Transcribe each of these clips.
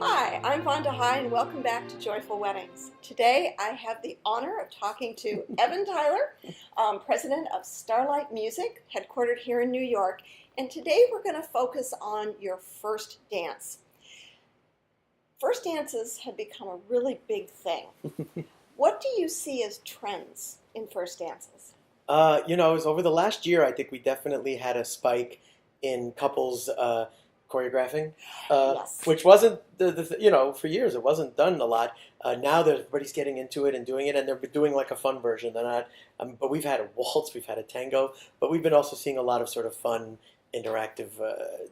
Hi, I'm Vonda High and welcome back to Joyful Weddings. Today I have the honor of talking to Evan Tyler, president of Starlight Music, headquartered here in New York. And today we're going to focus on your first dance. First dances have become a really big thing. What do you see as trends in first dances? It was over the last year, I think we definitely had a spike in couples choreographing, Yes. which wasn't, for years it wasn't done a lot. Now that everybody's getting into it and doing it, and they're doing like a fun version. They're not, but we've had a waltz, we've had a tango, but we've been also seeing a lot of sort of fun, interactive,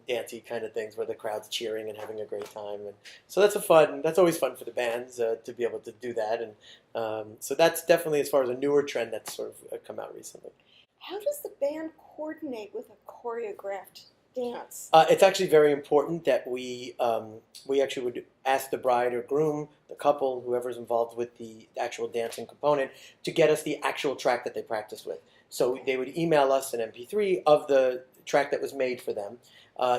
dancey kind of things where the crowd's cheering and having a great time. And so that's always fun for the bands to be able to do that. And so that's definitely, as far as a newer trend that's sort of come out recently. How does the band coordinate with a choreographed dance? It's actually very important that we actually would ask the bride or groom, the couple, whoever's involved with the actual dancing component, to get us the actual track that they practiced with. So they would email us an MP3 of the track that was made for them,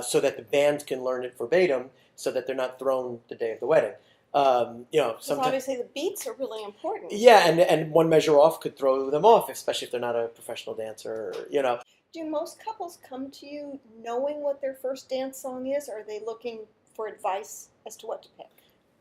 so that the band can learn it verbatim, so that they're not thrown the day of the wedding. Because obviously the beats are really important. Yeah, and one measure off could throw them off, especially if they're not a professional dancer. Do most couples come to you knowing what their first dance song is, or are they looking for advice as to what to pick?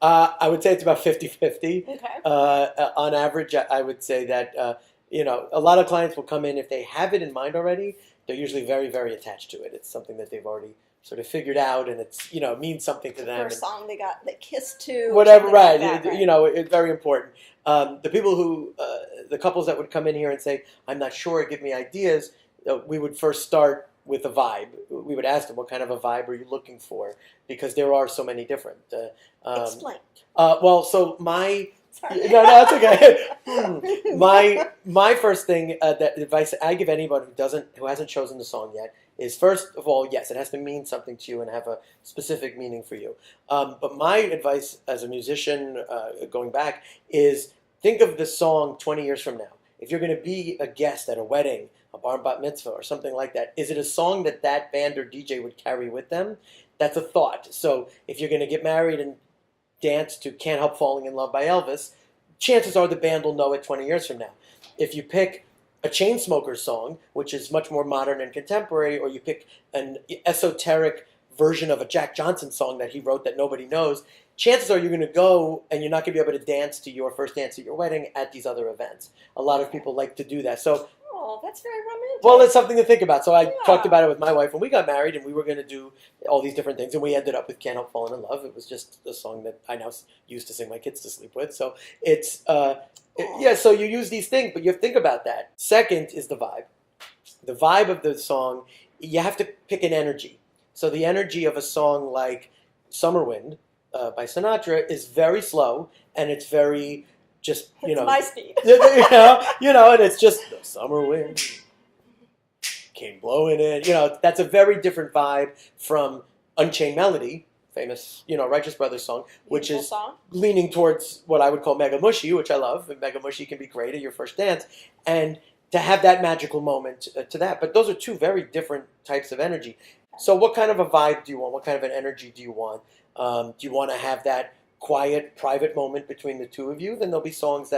I would say it's about 50-50. Okay. On average, I would say that, a lot of clients will come in, if they have it in mind already, they're usually very, very attached to it. It's something that they've already sort of figured out, and it's, means something to them. First song they kissed to. Whatever, right. Like that, right. It's very important. The couples that would come in here and say, I'm not sure, give me ideas, we would first start with a vibe. We would ask them, what kind of a vibe are you looking for? Because there are so many different. Explain. So my... Sorry. No, it's okay. My first thing, that advice I give anyone who hasn't chosen the song yet, is first of all, yes, it has to mean something to you and have a specific meaning for you. But my advice as a musician, going back, is think of the song 20 years from now. If you're going to be a guest at a wedding, a bar bat mitzvah, or something like that, is it a song that band or DJ would carry with them? That's a thought. So if you're going to get married and dance to Can't Help Falling in Love by Elvis, chances are the band will know it 20 years from now. If you pick a Chainsmokers song, which is much more modern and contemporary, or you pick an esoteric version of a Jack Johnson song that he wrote that nobody knows, chances are you're going to go and you're not going to be able to dance to your first dance at your wedding at these other events. A lot of people like to do that. So, oh, that's very romantic. well, it's something to think about. So I talked about it with my wife when we got married, and we were going to do all these different things, and we ended up with Can't Help Falling in Love. It was just a song that I now used to sing my kids to sleep with. So it's, so you use these things, but you have to think about that. Second is the vibe. The vibe of the song, you have to pick an energy. So the energy of a song like Summer Wind by Sinatra is very slow, and it's very just, It's my speed. And it's just the summer wind came blowing in. That's a very different vibe from Unchained Melody, famous, Righteous Brothers song, which Beautiful is song. Leaning towards what I would call Mega Mushy, which I love. And Mega Mushy can be great at your first dance. And to have that magical moment to that. But those are two very different types of energy. So what kind of a vibe do you want? What kind of an energy do you want? Do you want to have that quiet, private moment between the two of you? Then there'll be songs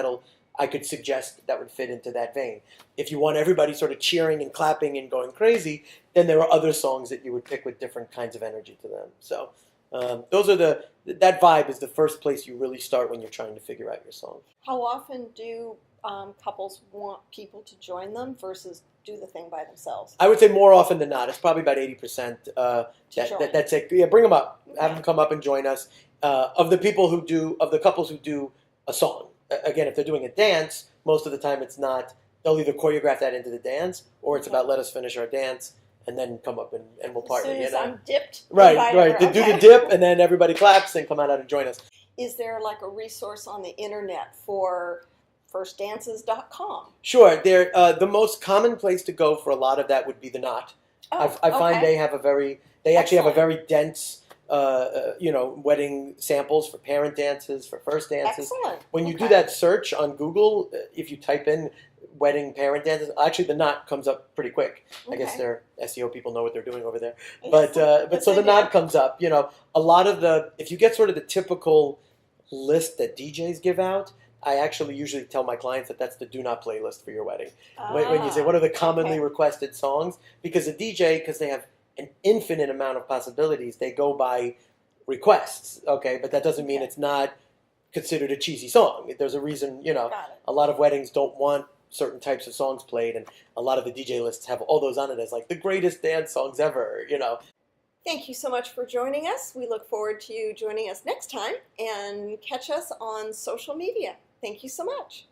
I could suggest that would fit into that vein. If you want everybody sort of cheering and clapping and going crazy, then there are other songs that you would pick with different kinds of energy to them. So that vibe is the first place you really start when you're trying to figure out your song. How often do couples want people to join them versus do the thing by themselves? I would say more often than not. It's probably about 80%. That's it. Yeah, bring them up. Okay. Have them come up and join us. Of the couples who do a song. Again, if they're doing a dance, most of the time it's not. They'll either choreograph that into the dance, or it's about let us finish our dance and then come up and we'll party. As soon as I'm dipped. Right. Okay. Do the dip and then everybody claps and come out and join us. Is there like a resource on the internet for firstdances.com? Sure. The most common place to go for a lot of that would be the Knot. Oh, I find they have they actually have a very dense wedding samples for parent dances, for first dances. Excellent. When you do Okay. that search on Google, if you type in wedding parent dances, actually the knot comes up pretty quick. I guess Okay. their SEO people know what they're doing over there. Yes. But Yes, so the they do. knot comes up. A lot of if you get sort of the typical list that DJs give out, I actually usually tell my clients that that's the do not playlist for your wedding. When you say what are the commonly Okay. requested songs, because a DJ, because they have an infinite amount of possibilities, they go by requests. Okay, but that doesn't mean Okay. it's not considered a cheesy song. There's a reason. Got it. A lot of weddings don't want certain types of songs played, and a lot of the DJ lists have all those on it as like the greatest dance songs ever. Thank you so much for joining us. We look forward to you joining us next time, and catch us on social media. Thank you so much.